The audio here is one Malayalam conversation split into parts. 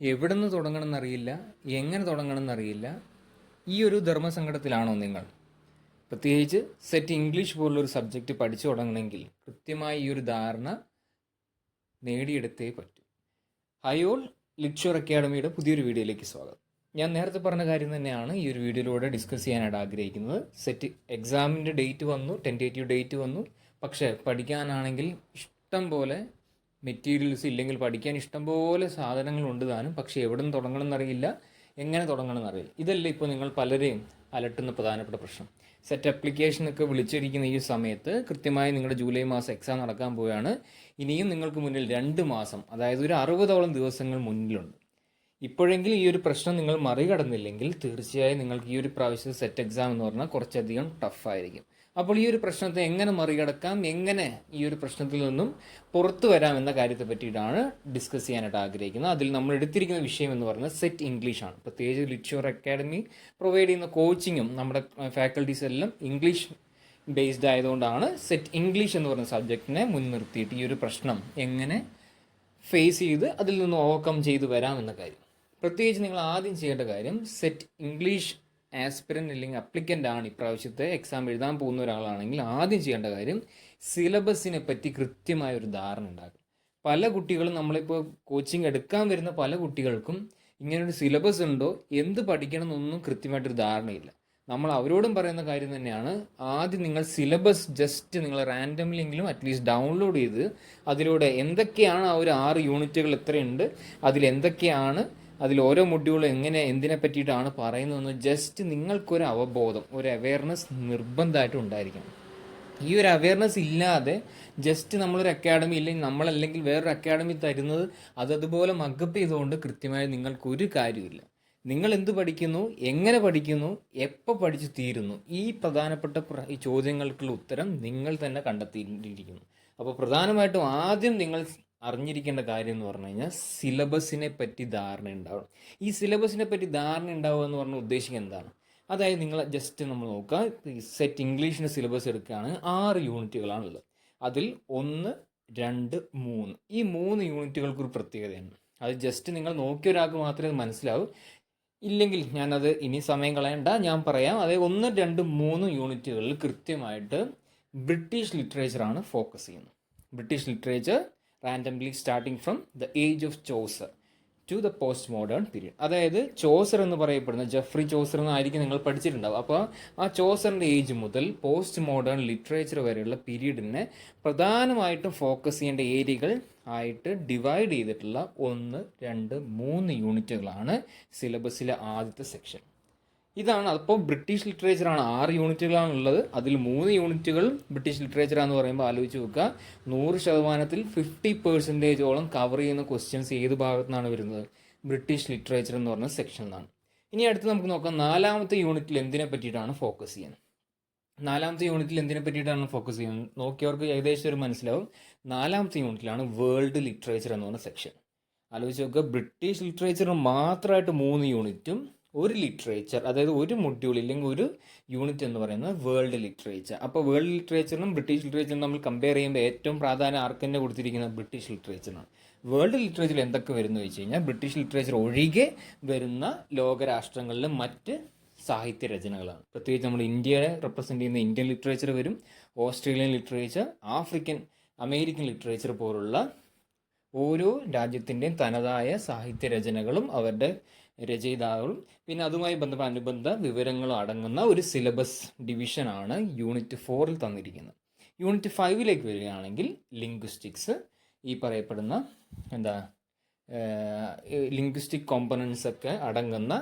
എവിടെ നിന്ന് തുടങ്ങണമെന്നറിയില്ല, എങ്ങനെ തുടങ്ങണമെന്നറിയില്ല. ഈ ഒരു ധർമ്മസങ്കടത്തിലാണോ നിങ്ങൾ? പ്രത്യേകിച്ച് സെറ്റ് ഇംഗ്ലീഷ് പോലുള്ളൊരു സബ്ജക്റ്റ് പഠിച്ചു തുടങ്ങണമെങ്കിൽ കൃത്യമായി ഈ ഒരു ധാരണ നേടിയെടുത്തേ പറ്റൂ. ഹയോൾ ലിറ്റ്ഷർ അക്കാഡമിയുടെ പുതിയൊരു വീഡിയോയിലേക്ക് സ്വാഗതം. ഞാൻ നേരത്തെ പറഞ്ഞ കാര്യം തന്നെയാണ് ഈ ഒരു വീഡിയോയിലൂടെ ഡിസ്കസ് ചെയ്യാനായിട്ട് ആഗ്രഹിക്കുന്നത്. സെറ്റ് എക്സാമിൻ്റെ ഡേറ്റ് വന്നു, ടെൻറ്റേറ്റീവ് ഡേറ്റ് വന്നു. പക്ഷേ പഠിക്കാനാണെങ്കിൽ ഇഷ്ടം പോലെ മെറ്റീരിയൽസ് ഇല്ലെങ്കിൽ പഠിക്കാൻ ഇഷ്ടംപോലെ സാധനങ്ങളുണ്ട് താനും. പക്ഷേ എവിടെ നിന്ന് തുടങ്ങണമെന്നറിയില്ല, എങ്ങനെ തുടങ്ങണമെന്നറിയില്ല. ഇതല്ല ഇപ്പോൾ നിങ്ങൾ പലരെയും അലട്ടുന്ന പ്രധാനപ്പെട്ട പ്രശ്നം. സെറ്റ് അപ്ലിക്കേഷനൊക്കെ വിളിച്ചിരിക്കുന്ന ഈ സമയത്ത് കൃത്യമായി നിങ്ങളുടെ ജൂലൈ മാസം എക്സാം നടക്കാൻ പോവുകയാണ്. ഇനിയും നിങ്ങൾക്ക് മുന്നിൽ 2 മാസം, അതായത് ഒരു 60ഓളം ദിവസങ്ങൾ മുന്നിലുണ്ട്. ഇപ്പോഴെങ്കിലും ഈ ഒരു പ്രശ്നം നിങ്ങൾ മറികടന്നില്ലെങ്കിൽ തീർച്ചയായും നിങ്ങൾക്ക് ഈ ഒരു പ്രാവശ്യത്തെ സെറ്റ് എക്സാം എന്ന് പറഞ്ഞാൽ കുറച്ചധികം ടഫായിരിക്കും. അപ്പോൾ ഈ ഒരു പ്രശ്നത്തെ എങ്ങനെ മറികടക്കാം, എങ്ങനെ ഈ ഒരു പ്രശ്നത്തിൽ നിന്നും പുറത്തു വരാം എന്ന കാര്യത്തെ പറ്റിയിട്ടാണ് ഡിസ്കസ് ചെയ്യാനായിട്ട് ആഗ്രഹിക്കുന്നത്. അതിൽ നമ്മൾ എടുത്തിരിക്കുന്ന വിഷയം എന്ന് പറയുന്നത് സെറ്റ് ഇംഗ്ലീഷാണ്. പ്രത്യേകിച്ച് ലിറ്റ്ഷർ അക്കാഡമി പ്രൊവൈഡ് ചെയ്യുന്ന കോച്ചിങ്ങും നമ്മുടെ ഫാക്കൽറ്റീസ് എല്ലാം ഇംഗ്ലീഷ് ബേസ്ഡ് ആയതുകൊണ്ടാണ് സെറ്റ് ഇംഗ്ലീഷ് എന്ന് പറയുന്ന സബ്ജക്റ്റിനെ മുൻനിർത്തിയിട്ട് ഈ ഒരു പ്രശ്നം എങ്ങനെ ഫേസ് ചെയ്ത് അതിൽ നിന്ന് ഓവർകം ചെയ്ത് വരാം എന്ന കാര്യം. പ്രത്യേകിച്ച് നിങ്ങൾ ആദ്യം ചെയ്യേണ്ട കാര്യം, സെറ്റ് ഇംഗ്ലീഷ് ആസ്പിരൻ്റ് അല്ലെങ്കിൽ അപ്ലിക്കൻ്റ് ആണ് ഇപ്രാവശ്യത്തെ എക്സാം എഴുതാൻ പോകുന്ന ഒരാളാണെങ്കിൽ ആദ്യം ചെയ്യേണ്ട കാര്യം സിലബസിനെ പറ്റി കൃത്യമായ ഒരു ധാരണ ഉണ്ടാകും. പല കുട്ടികളും, നമ്മളിപ്പോൾ കോച്ചിങ് എടുക്കാൻ വരുന്ന പല കുട്ടികൾക്കും ഇങ്ങനൊരു സിലബസ് ഉണ്ടോ, എന്ത് പഠിക്കണം എന്നൊന്നും കൃത്യമായിട്ടൊരു ധാരണയില്ല. നമ്മൾ അവരോടും പറയുന്ന കാര്യം തന്നെയാണ്, ആദ്യം നിങ്ങൾ സിലബസ് ജസ്റ്റ് നിങ്ങൾ റാൻഡംലി എങ്കിലും അറ്റ്ലീസ്റ്റ് ഡൗൺലോഡ് ചെയ്ത് അതിലൂടെ എന്തൊക്കെയാണ് ആ ഒരു 6 യൂണിറ്റുകൾ എത്രയുണ്ട്, അതിലെന്തൊക്കെയാണ്, അതിൽ ഓരോ മൊഡ്യൂളും എങ്ങനെ എന്തിനെ പറ്റിയിട്ടാണ് പറയുന്നതെന്ന് ജസ്റ്റ് നിങ്ങൾക്കൊരു അവബോധം, ഒരു അവെയർനെസ് നിർബന്ധമായിട്ടും ഉണ്ടായിരിക്കണം. ഈ ഒരു അവെയർനെസ് ഇല്ലാതെ ജസ്റ്റ് നമ്മളൊരു അക്കാഡമി ഇല്ലെങ്കിൽ നമ്മളല്ലെങ്കിൽ വേറൊരു അക്കാഡമി തരുന്നത് അതുപോലെ മക്കപ്പ് ചെയ്തുകൊണ്ട് കൃത്യമായി നിങ്ങൾക്കൊരു കാര്യമില്ല. നിങ്ങൾ എന്ത് പഠിക്കുന്നു, എങ്ങനെ പഠിക്കുന്നു, എപ്പോൾ പഠിച്ചു തീരുന്നു, ഈ പ്രധാനപ്പെട്ട ഈ ചോദ്യങ്ങൾക്കുള്ള ഉത്തരം നിങ്ങൾ തന്നെ കണ്ടെത്തിയിരിക്കുന്നു. അപ്പോൾ പ്രധാനമായിട്ടും ആദ്യം നിങ്ങൾ അറിഞ്ഞിരിക്കേണ്ട കാര്യം എന്ന് പറഞ്ഞു കഴിഞ്ഞാൽ സിലബസിനെ പറ്റി ധാരണ ഉണ്ടാവണം. ഈ സിലബസിനെ പറ്റി ധാരണ ഉണ്ടാവുക എന്ന് പറഞ്ഞാൽ ഉദ്ദേശിക്കുന്നത് എന്താണ്? അതായത് നിങ്ങൾ ജസ്റ്റ് നമ്മൾ നോക്കുക, സെറ്റ് ഇംഗ്ലീഷിൻ്റെ സിലബസ് എടുക്കുകയാണ്, 6 യൂണിറ്റുകളാണുള്ളത്. അതിൽ 1, 2, 3 ഈ 3 യൂണിറ്റുകൾക്കൊരു പ്രത്യേകതയാണ്. അത് ജസ്റ്റ് നിങ്ങൾ നോക്കിയ ഒരാൾക്ക് മാത്രമേ അത് മനസ്സിലാവൂ. ഇല്ലെങ്കിൽ ഞാനത് ഇനി സമയം കളയണ്ട, ഞാൻ പറയാം. അതായത് 1, 2, 3 യൂണിറ്റുകളിൽ കൃത്യമായിട്ട് ബ്രിട്ടീഷ് ലിറ്ററേച്ചറാണ് ഫോക്കസ് ചെയ്യുന്നത്. British literature randomly starting from the age of Chaucer to the post modern period. അതായത് ചോസർ എന്ന് പറയപ്പെടുന്ന ജെഫ്രി ചോസർ എന്നായിരിക്കും നിങ്ങൾ പഠിച്ചിട്ടുണ്ടാവും. അപ്പോൾ ആ ചോസറിൻ്റെ ഏജ് മുതൽ പോസ്റ്റ് മോഡേൺ ലിറ്ററേച്ചർ വരെയുള്ള പീരീഡിനെ പ്രധാനമായിട്ടും ഫോക്കസ് ചെയ്യേണ്ട ഏരിയകൾ ആയിട്ട് ഡിവൈഡ് ചെയ്തിട്ടുള്ള 1, 2, 3 യൂണിറ്റുകളാണ് സിലബസിലെ ആദ്യത്തെ സെക്ഷൻ. ഇതാണ്. അപ്പോൾ ബ്രിട്ടീഷ് ലിറ്ററേച്ചറാണ് 6 യൂണിറ്റുകളാണുള്ളത്. അതിൽ 3 യൂണിറ്റുകൾ ബ്രിട്ടീഷ് ലിറ്ററേച്ചറാണെന്ന് പറയുമ്പോൾ ആലോചിച്ച് നോക്കുക, 100%-ൽ 50% കവർ ചെയ്യുന്ന ക്വസ്റ്റ്യൻസ് ഏത് ഭാഗത്തു നിന്നാണ് വരുന്നത്? ബ്രിട്ടീഷ് ലിറ്ററേച്ചർ എന്ന് പറഞ്ഞ സെക്ഷൻ നിന്നാണ്. ഇനി അടുത്ത് നമുക്ക് നോക്കാം, 4ാമത്തെ യൂണിറ്റിൽ എന്തിനെ പറ്റിയിട്ടാണ് ഫോക്കസ് ചെയ്യുന്നത്. 4ാമത്തെ യൂണിറ്റിൽ എന്തിനെ പറ്റിയിട്ടാണ് ഫോക്കസ് ചെയ്യുന്നത് നോക്കിയവർക്ക് ഏകദേശം ഒരു മനസ്സിലാവും. 4ാമത്തെ യൂണിറ്റിലാണ് വേൾഡ് ലിറ്ററേച്ചർ എന്ന് പറഞ്ഞ സെക്ഷൻ. ആലോചിച്ച് നോക്കുക, ബ്രിട്ടീഷ് ലിറ്ററേച്ചർ മാത്രമായിട്ട് 3 യൂണിറ്റും ഒരു ലിറ്ററേച്ചർ, അതായത് ഒരു മൊഡ്യൂൾ ഇല്ലെങ്കിൽ ഒരു യൂണിറ്റ് എന്ന് പറയുന്നത് വേൾഡ് ലിറ്ററേച്ചർ. അപ്പോൾ വേൾഡ് ലിറ്ററേച്ചറിനും ബ്രിട്ടീഷ് ലിറ്ററേച്ചറും നമ്മൾ കമ്പയർ ചെയ്യുമ്പോൾ ഏറ്റവും പ്രാധാന്യം ആർക്ക് തന്നെ കൊടുത്തിരിക്കുന്നത്? ബ്രിട്ടീഷ് ലിറ്ററേച്ചറിനാണ്. വേൾഡ് ലിറ്ററേച്ചറിൽ എന്തൊക്കെ വരുന്നു വെച്ച് കഴിഞ്ഞാൽ, ബ്രിട്ടീഷ് ലിറ്ററേച്ചർ ഒഴികെ വരുന്ന ലോകരാഷ്ട്രങ്ങളിലെ മറ്റ് സാഹിത്യ രചനകളാണ്. പ്രത്യേകിച്ച് നമ്മൾ ഇന്ത്യയെ റെപ്രസെൻ്റ് ചെയ്യുന്ന ഇന്ത്യൻ ലിറ്ററേച്ചർ വരും, Australian literature, African American literature പോലുള്ള ഓരോ രാജ്യത്തിൻ്റെയും തനതായ സാഹിത്യ രചനകളും അവരുടെ രചയിതാക്കളും പിന്നെ അതുമായി ബന്ധപ്പെട്ട അനുബന്ധ വിവരങ്ങളും അടങ്ങുന്ന ഒരു സിലബസ് ഡിവിഷനാണ് യൂണിറ്റ് 4-ൽ തന്നിരിക്കുന്നത്. യൂണിറ്റ് 5-ലേക്ക് വരികയാണെങ്കിൽ ലിംഗ്വിസ്റ്റിക്സ്, ഈ പറയപ്പെടുന്ന ലിംഗ്വിസ്റ്റിക് കോമ്പണൻസ് ഒക്കെ അടങ്ങുന്ന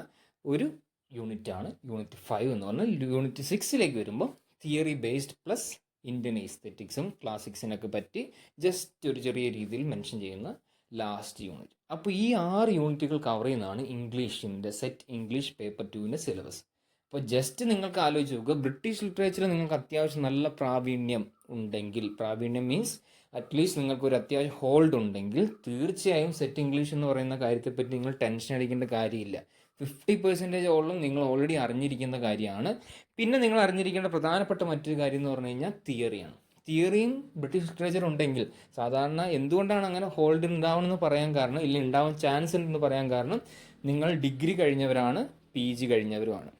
ഒരു യൂണിറ്റാണ് യൂണിറ്റ് 5 എന്ന് പറഞ്ഞാൽ. യൂണിറ്റ് 6-ലേക്ക് വരുമ്പോൾ തിയറി ബേസ്ഡ് പ്ലസ് ഇന്ത്യൻ എസ്തെറ്റിക്സും ക്ലാസിക്സിനൊക്കെ പറ്റി ജസ്റ്റ് ഒരു ചെറിയ രീതിയിൽ മെൻഷൻ ചെയ്യുന്ന ലാസ്റ്റ് യൂണിറ്റ്. അപ്പോൾ ഈ 6 യൂണിറ്റുകൾ കവർ ചെയ്യുന്നതാണ് ഇംഗ്ലീഷിൻ്റെ സെറ്റ് ഇംഗ്ലീഷ് പേപ്പർ 2-ൻ്റെ സിലബസ്. അപ്പോൾ ജസ്റ്റ് നിങ്ങൾക്ക് ആലോചിച്ച് നോക്കുക, ബ്രിട്ടീഷ് ലിറ്ററേച്ചറിൽ നിങ്ങൾക്ക് അത്യാവശ്യം നല്ല പ്രാവീണ്യം ഉണ്ടെങ്കിൽ, പ്രാവീണ്യം മീൻസ് അറ്റ്ലീസ്റ്റ് നിങ്ങൾക്കൊരു അത്യാവശ്യം ഹോൾഡ് ഉണ്ടെങ്കിൽ തീർച്ചയായും സെറ്റ് ഇംഗ്ലീഷ് എന്ന് പറയുന്ന കാര്യത്തെപ്പറ്റി നിങ്ങൾ ടെൻഷൻ അടിക്കേണ്ട കാര്യമില്ല. 50% നിങ്ങൾ ഓൾറെഡി അറിഞ്ഞിരിക്കുന്ന കാര്യമാണ്. പിന്നെ നിങ്ങൾ അറിഞ്ഞിരിക്കേണ്ട പ്രധാനപ്പെട്ട മറ്റൊരു കാര്യം എന്ന് പറഞ്ഞു കഴിഞ്ഞാൽ തിയറിയാണ്. തിയറിയും ബ്രിട്ടീഷ് ലിറ്ററേച്ചർ ഉണ്ടെങ്കിൽ സാധാരണ എന്തുകൊണ്ടാണ് അങ്ങനെ ഹോൾഡ് ഉണ്ടാവണമെന്ന് പറയാൻ കാരണം, ഇല്ല ഉണ്ടാവാൻ ചാൻസ് ഉണ്ടെന്ന് പറയാൻ കാരണം നിങ്ങൾ ഡിഗ്രി കഴിഞ്ഞവരാണ്, PG കഴിഞ്ഞവരുമാണ്.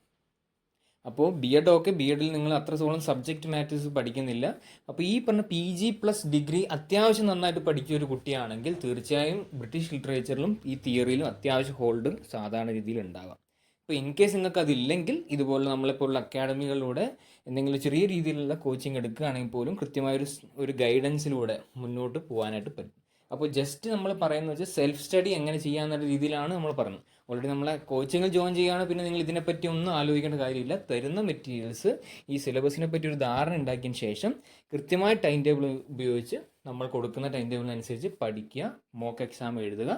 അപ്പോൾ BEd BEdൽ നിങ്ങൾ അത്രത്തോളം സബ്ജക്റ്റ് മാറ്റേഴ്സ് പഠിക്കുന്നില്ല. അപ്പോൾ ഈ പറഞ്ഞ PG പ്ലസ് ഡിഗ്രി അത്യാവശ്യം നന്നായിട്ട് പഠിക്കുന്ന ഒരു കുട്ടിയാണെങ്കിൽ തീർച്ചയായും ബ്രിട്ടീഷ് ലിറ്ററേച്ചറിലും ഈ തിയറിയിലും അത്യാവശ്യം ഹോൾഡ് സാധാരണ രീതിയിൽ ഉണ്ടാവാം. ഇപ്പോൾ ഇൻ കേസ് നിങ്ങൾക്ക് അതില്ലെങ്കിൽ ഇതുപോലെ നമ്മളിപ്പോഴുള്ള അക്കാഡമികളിലൂടെ എന്തെങ്കിലും ചെറിയ രീതിയിലുള്ള കോച്ചിങ് എടുക്കുകയാണെങ്കിൽ പോലും കൃത്യമായൊരു ഒരു ഗൈഡൻസിലൂടെ മുന്നോട്ട് പോകാനായിട്ട് പറ്റും. അപ്പോൾ ജസ്റ്റ് നമ്മൾ പറയുന്നത് വെച്ചാൽ സെൽഫ് സ്റ്റഡി എങ്ങനെ ചെയ്യാമെന്നുള്ള രീതിയിലാണ് നമ്മൾ പറയുന്നത്. ഓൾറെഡി നമ്മളെ കോച്ചിങ്ങിൽ ജോയിൻ ചെയ്യുകയാണ്, പിന്നെ നിങ്ങൾ ഇതിനെപ്പറ്റി ഒന്നും ആലോചിക്കേണ്ട കാര്യമില്ല. തരുന്ന മെറ്റീരിയൽസ് ഈ സിലബസിനെ പറ്റി ഒരു ധാരണ ഉണ്ടാക്കിയതിന് ശേഷം കൃത്യമായ ടൈം ടേബിൾ ഉപയോഗിച്ച് നമ്മൾ കൊടുക്കുന്ന ടൈം ടേബിളിനനുസരിച്ച് പഠിക്കുക, മോക്ക് എക്സാം എഴുതുക,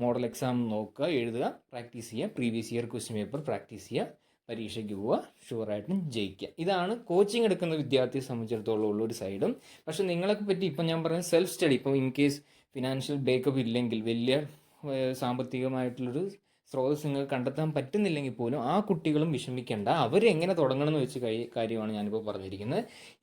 മോഡൽ എക്സാം നോക്കുക, എഴുതുക, പ്രാക്ടീസ് ചെയ്യുക, previous year question paper practice ചെയ്യുക, പരീക്ഷയ്ക്ക് പോവുക, ഷുവറായിട്ടും ജയിക്കുക. ഇതാണ് കോച്ചിങ് എടുക്കുന്ന വിദ്യാർത്ഥിയെ സംബന്ധിച്ചിടത്തോളം ഉള്ളൊരു സൈഡും. പക്ഷെ നിങ്ങളെ പറ്റി ഇപ്പം ഞാൻ പറയുന്നത് സെൽഫ് സ്റ്റഡി, ഇപ്പോൾ ഇൻ കേസ് ഫിനാൻഷ്യൽ ബ്രേക്കപ്പ് ഇല്ലെങ്കിൽ, വലിയ സാമ്പത്തികമായിട്ടുള്ളൊരു സ്രോതസ് നിങ്ങൾക്ക് കണ്ടെത്താൻ പറ്റുന്നില്ലെങ്കിൽ പോലും ആ കുട്ടികളും വിഷമിക്കേണ്ട. അവരെങ്ങനെ തുടങ്ങണമെന്ന് വെച്ച് കാര്യമാണ് ഞാനിപ്പോൾ പറഞ്ഞിരിക്കുന്നത്.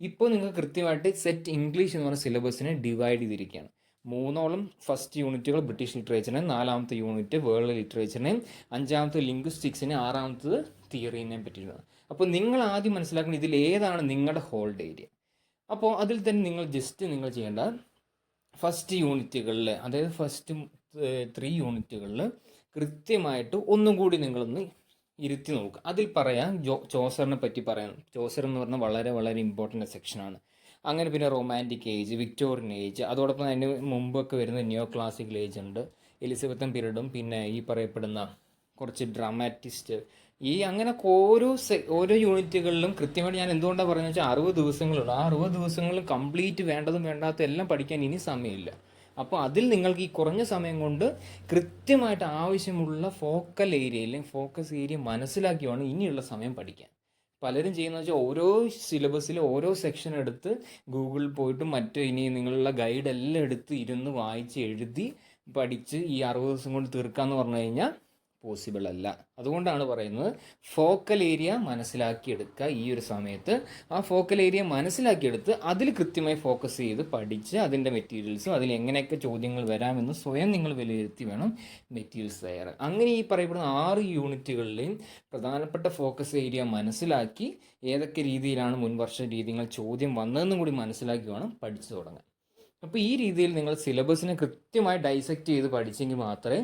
ഇപ്പോൾ നിങ്ങൾക്ക് കൃത്യമായിട്ട് സെറ്റ് ഇംഗ്ലീഷ് എന്ന് പറഞ്ഞ സിലബസിനെ ഡിവൈഡ് ചെയ്തിരിക്കുകയാണ്. 3 ഫസ്റ്റ് യൂണിറ്റുകൾ ബ്രിട്ടീഷ് ലിറ്ററേച്ചറിനെ, 4ാമത്തെ യൂണിറ്റ് വേൾഡ് ലിറ്ററേച്ചറിനെയും, 5ാമത്തെ ലിംഗ്വിസ്റ്റിക്സിനെ, 6ാമത്തത് തിയറീനെയും പറ്റിയിട്ടാണ്. അപ്പോൾ നിങ്ങൾ ആദ്യം മനസ്സിലാക്കുന്നത് ഇതിൽ ഏതാണ് നിങ്ങളുടെ ഹോൾഡ് ഏരിയ. അപ്പോൾ അതിൽ തന്നെ നിങ്ങൾ ചെയ്യേണ്ട ഫസ്റ്റ് യൂണിറ്റുകളിൽ, അതായത് ഫസ്റ്റ് 3 യൂണിറ്റുകളിൽ കൃത്യമായിട്ട് ഒന്നും കൂടി നിങ്ങളൊന്ന് ഇരുത്തി നോക്കുക. അതിൽ പറയാം ചോസറിനെ പറ്റി പറയാം. ചോസർ എന്ന് പറഞ്ഞാൽ വളരെ വളരെ ഇമ്പോർട്ടൻ്റ് സെക്ഷനാണ്. അങ്ങനെ പിന്നെ റൊമാൻറ്റിക് ഏജ്, വിക്ടോറിയൻ ഏജ്, അതോടൊപ്പം അതിന് മുമ്പൊക്കെ വരുന്ന നിയോ ക്ലാസിക്കൽ ഏജ് ഉണ്ട്, എലിസബത്തൻ പീരീഡും, പിന്നെ ഈ പറയപ്പെടുന്ന കുറച്ച് ഡ്രാമാറ്റിസ്റ്റ്, ഈ അങ്ങനെ ഓരോ യൂണിറ്റുകളിലും കൃത്യമായിട്ട് ഞാൻ എന്തുകൊണ്ടാണ് പറയുന്നത് വെച്ചാൽ 60 ദിവസങ്ങളുണ്ട്. ആ 60 ദിവസങ്ങളിൽ കംപ്ലീറ്റ് വേണ്ടതും വേണ്ടാത്തതും എല്ലാം പഠിക്കാൻ ഇനി സമയമില്ല. അപ്പോൾ അതിൽ നിങ്ങൾക്ക് ഈ കുറഞ്ഞ സമയം കൊണ്ട് കൃത്യമായിട്ട് ആവശ്യമുള്ള ഫോക്കൽ ഏരിയ അല്ലെങ്കിൽ ഫോക്കസ് ഏരിയ മനസ്സിലാക്കി വേണം ഇനിയുള്ള സമയം പഠിക്കാൻ. പലരും ചെയ്യുന്നത് വെച്ചാൽ ഓരോ സിലബസിൽ ഓരോ സെക്ഷൻ എടുത്ത് ഗൂഗിളിൽ പോയിട്ട് ഇനി നിങ്ങളുള്ള ഗൈഡെല്ലാം എടുത്ത് ഇരുന്ന് വായിച്ച് എഴുതി പഠിച്ച് ഈ 60 ദിവസം കൊണ്ട് തീർക്കാമെന്ന് പറഞ്ഞു കഴിഞ്ഞാൽ പോസിബിൾ അല്ല. അതുകൊണ്ടാണ് പറയുന്നത് ഫോക്കൽ ഏരിയ മനസ്സിലാക്കിയെടുക്കുക. ഈ ഒരു സമയത്ത് ആ ഫോക്കൽ ഏരിയ മനസ്സിലാക്കിയെടുത്ത് അതിൽ കൃത്യമായി ഫോക്കസ് ചെയ്ത് പഠിച്ച് അതിൻ്റെ മെറ്റീരിയൽസും അതിൽ എങ്ങനെയൊക്കെ ചോദ്യങ്ങൾ വരാമെന്ന് സ്വയം നിങ്ങൾ വിലയിരുത്തി വേണം മെറ്റീരിയൽസ് തയ്യാറാക്കുക. അങ്ങനെ ഈ പറയപ്പെടുന്ന 6 യൂണിറ്റുകളിലെയും പ്രധാനപ്പെട്ട ഫോക്കസ് ഏരിയ മനസ്സിലാക്കി ഏതൊക്കെ രീതിയിലാണ് മുൻവർഷ രീതികൾ ചോദ്യം വന്നതെന്നും കൂടി മനസ്സിലാക്കി വേണം പഠിച്ചു തുടങ്ങാൻ. അപ്പോൾ ഈ രീതിയിൽ നിങ്ങൾ സിലബസിനെ കൃത്യമായി ഡൈസെക്റ്റ് ചെയ്ത് പഠിച്ചെങ്കിൽ മാത്രമേ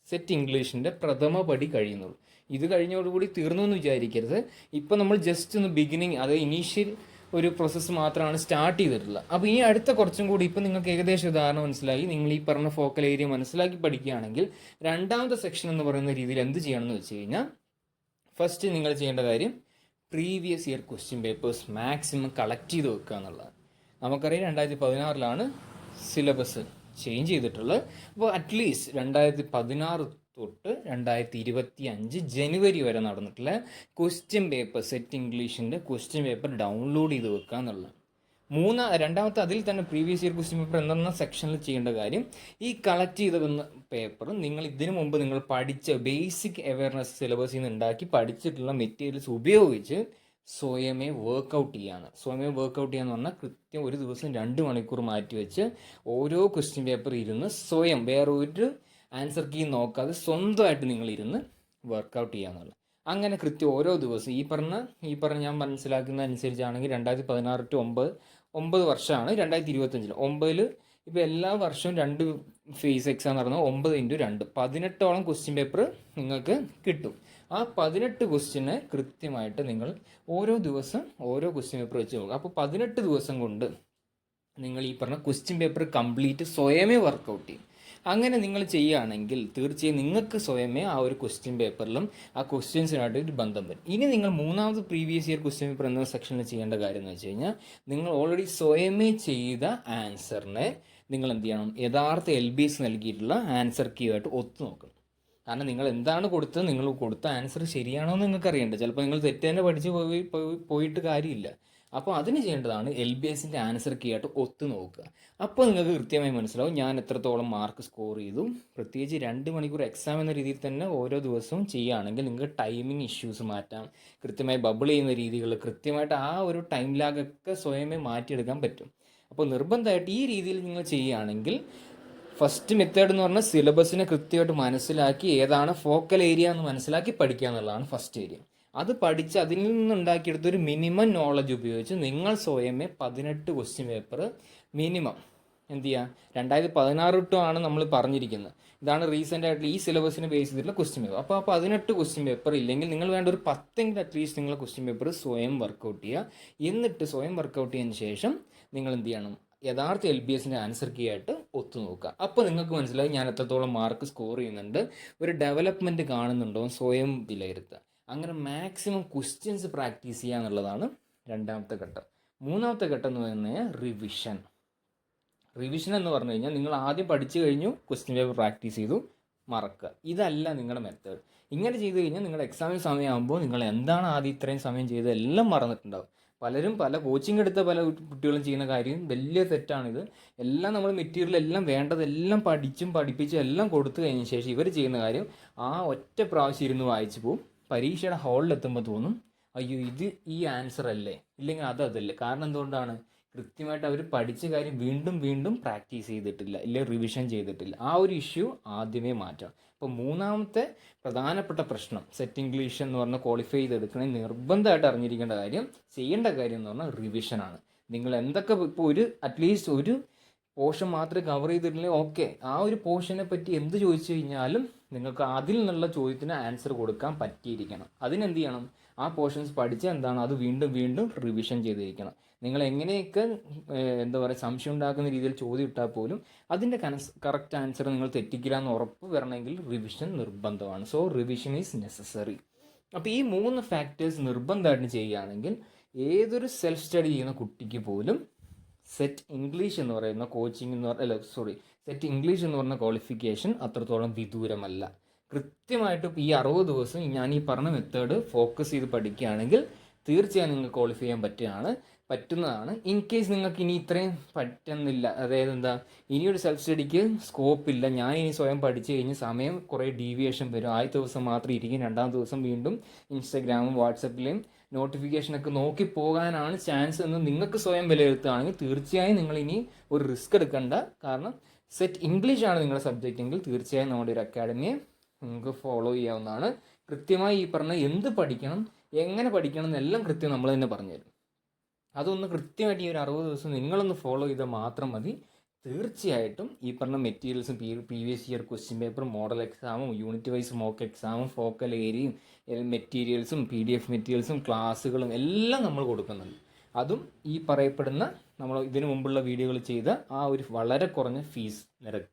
സെറ്റ് ഇംഗ്ലീഷിൻ്റെ പ്രഥമ പടി കഴിയുന്നുള്ളൂ. ഇത് കഴിഞ്ഞോടുകൂടി തീർന്നു എന്ന് വിചാരിക്കരുത്. ഇപ്പം നമ്മൾ ജസ്റ്റ് ഒന്ന് ബിഗിനിങ്, അതായത് ഇനീഷ്യൽ ഒരു പ്രോസസ്സ് മാത്രമാണ് സ്റ്റാർട്ട് ചെയ്തിട്ടുള്ളത്. അപ്പോൾ ഈ അടുത്ത കുറച്ചും കൂടി ഇപ്പം നിങ്ങൾക്ക് ഏകദേശം ഉദാഹരണം മനസ്സിലായി. നിങ്ങൾ ഈ പറഞ്ഞ ഫോക്കൽ ഏരിയ മനസ്സിലാക്കി പഠിക്കുകയാണെങ്കിൽ 2ാമത്തെ സെക്ഷൻ എന്ന് പറയുന്ന രീതിയിൽ എന്ത് ചെയ്യണമെന്ന് വെച്ച് കഴിഞ്ഞാൽ, ഫസ്റ്റ് നിങ്ങൾ ചെയ്യേണ്ട കാര്യം previous year question papers maximum collect ചെയ്ത് വെക്കുക എന്നുള്ളതാണ്. നമുക്കറിയാം 2016 സിലബസ് ചേഞ്ച് ചെയ്തിട്ടുള്ളത്. അപ്പോൾ അറ്റ്ലീസ്റ്റ് 2016 തൊട്ട് 2025 ജനുവരി വരെ നടന്നിട്ടുള്ള ക്വസ്റ്റ്യൻ പേപ്പർ, സെറ്റ് ഇംഗ്ലീഷിൻ്റെ ക്വസ്റ്റ്യൻ പേപ്പർ ഡൗൺലോഡ് ചെയ്ത് വെക്കുക എന്നുള്ളത്. 2ാമത്തെ അതിൽ തന്നെ പ്രീവിയസ് ഇയർ ക്വസ്റ്റ്യൻ പേപ്പർ എന്ന സെക്ഷനിൽ ചെയ്യേണ്ട കാര്യം, ഈ കളക്ട് ചെയ്ത് വന്ന പേപ്പർ നിങ്ങൾ ഇതിനു മുമ്പ് നിങ്ങൾ പഠിച്ച ബേസിക് അവയർനെസ് സിലബസിൽ നിന്ന് ഉണ്ടാക്കി പഠിച്ചിട്ടുള്ള മെറ്റീരിയൽസ് ഉപയോഗിച്ച് സ്വയമേ വർക്കൗട്ട് ചെയ്യാണ്. സ്വയമേ വർക്കൗട്ട് ചെയ്യാന്ന് പറഞ്ഞാൽ കൃത്യം ഒരു ദിവസം 2 മണിക്കൂർ മാറ്റി വെച്ച് ഓരോ ക്വസ്റ്റ്യൻ പേപ്പർ ഇരുന്ന് സ്വയം വേറെ ഒരു ആൻസർ കീ നോക്കാതെ സ്വന്തമായിട്ട് നിങ്ങൾ ഇരുന്ന് വർക്കൗട്ട് ചെയ്യാന്നുള്ളത്. അങ്ങനെ കൃത്യം ഓരോ ദിവസം ഈ പറഞ്ഞ ഞാൻ മനസ്സിലാക്കുന്ന അനുസരിച്ചാണെങ്കിൽ 2016 to 9 വർഷമാണ്. 2025 9 ഇപ്പോൾ എല്ലാ വർഷവും 2 ഫേസ് എക്സാം നടന്നു. 9x2 18ഓളം ക്വസ്റ്റ്യൻ പേപ്പർ നിങ്ങൾക്ക് കിട്ടും. ആ 18 ക്വസ്റ്റ്യന് കൃത്യമായിട്ട് നിങ്ങൾ ഓരോ ദിവസം ഓരോ ക്വസ്റ്റ്യൻ പേപ്പർ വെച്ച് നോക്കുക. അപ്പോൾ 18 ദിവസം കൊണ്ട് നിങ്ങൾ ഈ പറഞ്ഞ ക്വസ്റ്റ്യൻ പേപ്പർ കംപ്ലീറ്റ് സ്വയമേ വർക്കൗട്ട് ചെയ്യും. അങ്ങനെ നിങ്ങൾ ചെയ്യുകയാണെങ്കിൽ തീർച്ചയായും നിങ്ങൾക്ക് സ്വയമേ ആ ഒരു ക്വസ്റ്റ്യൻ പേപ്പറിലും ആ ക്വസ്റ്റ്യൻസിനായിട്ട് ഒരു ബന്ധം വരും. ഇനി നിങ്ങൾ 3ാമത് പ്രീവിയസ് ഇയർ ക്വസ്റ്റ്യൻ പേപ്പർ എന്ന സെക്ഷനിൽ ചെയ്യേണ്ട കാര്യം എന്ന് വെച്ച് കഴിഞ്ഞാൽ, നിങ്ങൾ ഓൾറെഡി സ്വയമേ ചെയ്ത ആൻസറിനെ നിങ്ങൾ എന്ത് ചെയ്യണം, യഥാർത്ഥ LBS നൽകിയിട്ടുള്ള ആൻസർ കീ ആയിട്ട് ഒത്തു നോക്കണം. കാരണം നിങ്ങൾ എന്താണ് കൊടുത്തത്, നിങ്ങൾ കൊടുത്ത ആൻസർ ശരിയാണോ എന്ന് നിങ്ങൾക്ക് അറിയേണ്ടത്. ചിലപ്പോൾ നിങ്ങൾ തെറ്റ് തന്നെ പഠിച്ച് പോയിട്ട് കാര്യമില്ല. അപ്പോൾ അതിന് ചെയ്യേണ്ടതാണ് LBSൻ്റെ ആൻസർ കീ ആയിട്ട് ഒത്തു നോക്കുക. അപ്പോൾ നിങ്ങൾക്ക് കൃത്യമായി മനസ്സിലാവും ഞാൻ എത്രത്തോളം മാർക്ക് സ്കോർ ചെയ്തു. പ്രത്യേകിച്ച് 2 മണിക്കൂർ എക്സാം എന്ന രീതിയിൽ തന്നെ ഓരോ ദിവസവും ചെയ്യുകയാണെങ്കിൽ നിങ്ങൾക്ക് ടൈമിംഗ് ഇഷ്യൂസ് മാറ്റാം. കൃത്യമായി ബബിൾ ചെയ്യുന്ന രീതികൾ കൃത്യമായിട്ട് ആ ഒരു ടൈം ലാഗൊക്കെ സ്വയമേ മാറ്റിയെടുക്കാൻ പറ്റും. അപ്പോൾ നിർബന്ധമായിട്ട് ഈ രീതിയിൽ നിങ്ങൾ ചെയ്യുകയാണെങ്കിൽ ഫസ്റ്റ് മെത്തേഡ് എന്ന് പറഞ്ഞാൽ സിലബസിനെ കൃത്യമായിട്ട് മനസ്സിലാക്കി ഏതാണ് ഫോക്കൽ ഏരിയ എന്ന് മനസ്സിലാക്കി പഠിക്കുക എന്നുള്ളതാണ് ഫസ്റ്റ് ഏരിയ. അത് പഠിച്ച് അതിൽ നിന്നുണ്ടാക്കിയെടുത്ത ഒരു മിനിമം നോളജ് ഉപയോഗിച്ച് നിങ്ങൾ സ്വയമേ 18 ക്വസ്റ്റ്യൻ പേപ്പർ മിനിമം എന്ത് ചെയ്യുക, 2016 തൊട്ടാണ് നമ്മൾ പറഞ്ഞിരിക്കുന്നത്. ഇതാണ് റീസെൻ്റ് ആയിട്ടുള്ള ഈ സിലബസിനെ ബേസ് ചെയ്തിട്ടുള്ള ക്വസ്റ്റ്യൻ പേപ്പർ. അപ്പോൾ 18 ക്വസ്റ്റ്യൻ പേപ്പർ ഇല്ലെങ്കിൽ നിങ്ങൾ വേണ്ട ഒരു 10 അറ്റ്ലീസ്റ്റ് നിങ്ങൾ ക്വസ്റ്റ്യൻ പേപ്പർ സ്വയം വർക്കൗട്ട് ചെയ്യുക. എന്നിട്ട് സ്വയം വർക്കൗട്ട് ചെയ്തതിന് ശേഷം നിങ്ങൾ എന്ത് ചെയ്യണം, യഥാർത്ഥ LBSൻ്റെ ആൻസർ കീ ആയിട്ട് ഒത്തു നോക്കുക. അപ്പോൾ നിങ്ങൾക്ക് മനസ്സിലായി ഞാൻ എത്രത്തോളം മാർക്ക് സ്കോർ ചെയ്യുന്നുണ്ട്, ഒരു ഡെവലപ്മെൻറ്റ് കാണുന്നുണ്ടോ സ്വയം വിലയിരുത്തുക. അങ്ങനെ മാക്സിമം ക്വസ്റ്റ്യൻസ് പ്രാക്ടീസ് ചെയ്യുക എന്നുള്ളതാണ് രണ്ടാമത്തെ ഘട്ടം. മൂന്നാമത്തെ ഘട്ടം എന്ന് പറഞ്ഞാൽ റിവിഷൻ. റിവിഷൻ എന്ന് പറഞ്ഞു കഴിഞ്ഞാൽ നിങ്ങൾ ആദ്യം പഠിച്ചു കഴിഞ്ഞു, ക്വസ്റ്റ്യൻ പേപ്പർ പ്രാക്ടീസ് ചെയ്തു, മറക്കുക. ഇതല്ല നിങ്ങളുടെ മെത്തേഡ്. ഇങ്ങനെ ചെയ്ത് കഴിഞ്ഞാൽ നിങ്ങളുടെ എക്സാമിന് സമയമാകുമ്പോൾ നിങ്ങൾ എന്താണ് ആദ്യം ഇത്രയും സമയം ചെയ്തത് എല്ലാം മറന്നിട്ടുണ്ടാവും. പലരും പല കോച്ചിങ് എടുത്ത പല കുട്ടികളും ചെയ്യുന്ന കാര്യം വലിയ തെറ്റാണിത്. എല്ലാം നമ്മൾ മെറ്റീരിയൽ എല്ലാം വേണ്ടതെല്ലാം പഠിപ്പിച്ചും എല്ലാം കൊടുത്തു കഴിഞ്ഞ ശേഷം ഇവർ ചെയ്യുന്ന കാര്യം ആ ഒറ്റ പ്രാവശ്യം ഇരുന്ന് വായിച്ചു പോകും. പരീക്ഷയുടെ ഹാളിലെത്തുമ്പോൾ തോന്നും അയ്യോ ഇത് ഈ ആൻസർ അല്ലേ, ഇല്ലെങ്കിൽ അതല്ലേ. കാരണം എന്തുകൊണ്ടാണ്, കൃത്യമായിട്ട് അവർ പഠിച്ച കാര്യം വീണ്ടും വീണ്ടും പ്രാക്ടീസ് ചെയ്തിട്ടില്ല, ഇല്ലെങ്കിൽ റിവിഷൻ ചെയ്തിട്ടില്ല. ആ ഒരു ഇഷ്യൂ ആദ്യമേ മാറ്റണം. അപ്പോൾ മൂന്നാമത്തെ പ്രധാനപ്പെട്ട പ്രശ്നം സെറ്റ് ഇംഗ്ലീഷ് എന്ന് പറഞ്ഞാൽ ക്വാളിഫൈ ചെയ്തെടുക്കണമെങ്കിൽ നിർബന്ധമായിട്ട് അറിഞ്ഞിരിക്കേണ്ട കാര്യം, ചെയ്യേണ്ട കാര്യം എന്ന് പറഞ്ഞാൽ റിവിഷനാണ്. നിങ്ങൾ എന്തൊക്കെ ഇപ്പോൾ ഒരു അറ്റ്ലീസ്റ്റ് ഒരു പോർഷൻ മാത്രമേ കവർ ചെയ്തിട്ടില്ലെങ്കിൽ ഓക്കെ, ആ ഒരു പോർഷനെ പറ്റി എന്ത് ചോദിച്ചു കഴിഞ്ഞാലും നിങ്ങൾക്ക് അതിൽ നിന്നുള്ള ചോദ്യത്തിന് ആൻസർ കൊടുക്കാൻ പറ്റിയിരിക്കണം. അതിനെന്ത് ചെയ്യണം, ആ പോർഷൻസ് പഠിച്ചാൽ എന്താണ് അത് വീണ്ടും വീണ്ടും റിവിഷൻ ചെയ്തിരിക്കണം. നിങ്ങൾ എങ്ങനെയൊക്കെ എന്താ പറയുക സംശയം ഉണ്ടാക്കുന്ന രീതിയിൽ ചോദ്യം ഇട്ടാൽ പോലും അതിൻ്റെ കറക്റ്റ് ആൻസർ നിങ്ങൾ തെറ്റിക്കില്ല എന്ന് ഉറപ്പ് വരണമെങ്കിൽ റിവിഷൻ നിർബന്ധമാണ്. So revision is necessary. അപ്പോൾ ഈ 3 ഫാക്ടേഴ്സ് നിർബന്ധമായിട്ട് ചെയ്യുകയാണെങ്കിൽ ഏതൊരു സെൽഫ് സ്റ്റഡി ചെയ്യുന്ന കുട്ടിക്ക് പോലും സെറ്റ് ഇംഗ്ലീഷ് എന്ന് പറയുന്ന കോച്ചിങ് എന്ന് സെറ്റ് ഇംഗ്ലീഷ് എന്ന് പറഞ്ഞ ക്വാളിഫിക്കേഷൻ അത്രത്തോളം വിദൂരമല്ല. കൃത്യമായിട്ടും ഈ 60 ദിവസം ഞാൻ ഈ പറഞ്ഞ മെത്തേഡ് ഫോക്കസ് ചെയ്ത് പഠിക്കുകയാണെങ്കിൽ തീർച്ചയായും നിങ്ങൾക്ക് ക്വാളിഫൈ ചെയ്യാൻ പറ്റുന്നതാണ്. ഇൻ കേസ് നിങ്ങൾക്ക് ഇനി ഇത്രയും പറ്റുന്നില്ല, അതായത് എന്താ ഇനിയൊരു സെൽഫ് സ്റ്റഡിക്ക് സ്കോപ്പില്ല, ഞാൻ ഇനി സ്വയം പഠിച്ചു കഴിഞ്ഞ് സമയം കുറേ ഡീവിയേഷൻ വരും, ആദ്യത്തെ ദിവസം മാത്രം ഇരിക്കും, രണ്ടാമത്തെ ദിവസം വീണ്ടും ഇൻസ്റ്റാഗ്രാമും വാട്സപ്പിലെയും നോട്ടിഫിക്കേഷനൊക്കെ നോക്കി പോകാനാണ് ചാൻസ് എന്ന് നിങ്ങൾക്ക് സ്വയം വിലയിരുത്തുകയാണെങ്കിൽ തീർച്ചയായും നിങ്ങൾ ഇനി ഒരു റിസ്ക് എടുക്കണ്ട. കാരണം സെറ്റ് ഇംഗ്ലീഷ് ആണ് നിങ്ങളുടെ സബ്ജക്റ്റ് എങ്കിൽ തീർച്ചയായും നമ്മുടെ ഒരു അക്കാഡമിയെ നിങ്ങൾക്ക് ഫോളോ ചെയ്യാവുന്നതാണ്. കൃത്യമായി ഈ പറഞ്ഞ എന്ത് പഠിക്കണം, എങ്ങനെ പഠിക്കണം എന്നെല്ലാം കൃത്യം നമ്മൾ തന്നെ പറഞ്ഞുതരും. അതൊന്ന് കൃത്യമായിട്ട് ഈ ഒരു 60 ദിവസം നിങ്ങളൊന്ന് ഫോളോ ചെയ്താൽ മാത്രം മതി. തീർച്ചയായിട്ടും ഈ പറഞ്ഞ മെറ്റീരിയൽസും പ്രീവിയസ് ഇയർ ക്വസ്റ്റ്യൻ പേപ്പറും മോഡൽ എക്സാമും യൂണിറ്റ് വൈസ് മോക്ക് എക്സാമും ഫോക്കൽ ഏരിയയും മെറ്റീരിയൽസും PDF മെറ്റീരിയൽസും ക്ലാസ്സുകളും എല്ലാം നമ്മൾ കൊടുക്കുന്നുണ്ട്. അതും ഈ പറയപ്പെടുന്ന നമ്മൾ ഇതിനു മുമ്പുള്ള വീഡിയോകൾ ചെയ്ത ആ ഒരു വളരെ കുറഞ്ഞ ഫീസ് നിരക്ക്.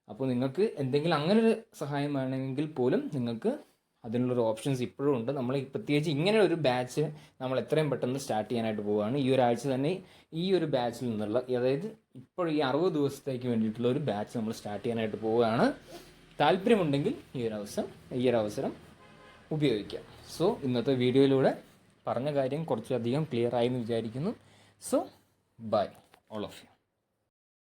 അപ്പോൾ നിങ്ങൾക്ക് എന്തെങ്കിലും അങ്ങനെ ഒരു സഹായം വേണമെങ്കിൽ പോലും നിങ്ങൾക്ക് അതിനുള്ളൊരു ഓപ്ഷൻസ് ഇപ്പോഴും ഉണ്ട്. നമ്മൾ പ്രത്യേകിച്ച് ഇങ്ങനെ ഒരു ബാച്ച് നമ്മൾ എത്രയും പെട്ടെന്ന് സ്റ്റാർട്ട് ചെയ്യാനായിട്ട് പോവുകയാണ്. ഈ ഒരാഴ്ച തന്നെ ഈ ഒരു ബാച്ചിൽ നിന്നുള്ള, അതായത് ഇപ്പോൾ ഈ 60 ദിവസത്തേക്ക് വേണ്ടിയിട്ടുള്ള ഒരു ബാച്ച് നമ്മൾ സ്റ്റാർട്ട് ചെയ്യാനായിട്ട് പോവുകയാണ്. താല്പര്യമുണ്ടെങ്കിൽ ഈ ഒരു അവസരം ഉപയോഗിക്കാം. സോ ഇന്നത്തെ വീഡിയോയിലൂടെ പറഞ്ഞ കാര്യം കുറച്ചധികം ക്ലിയർ ആയി എന്ന് വിചാരിക്കുന്നു. So bye all of U.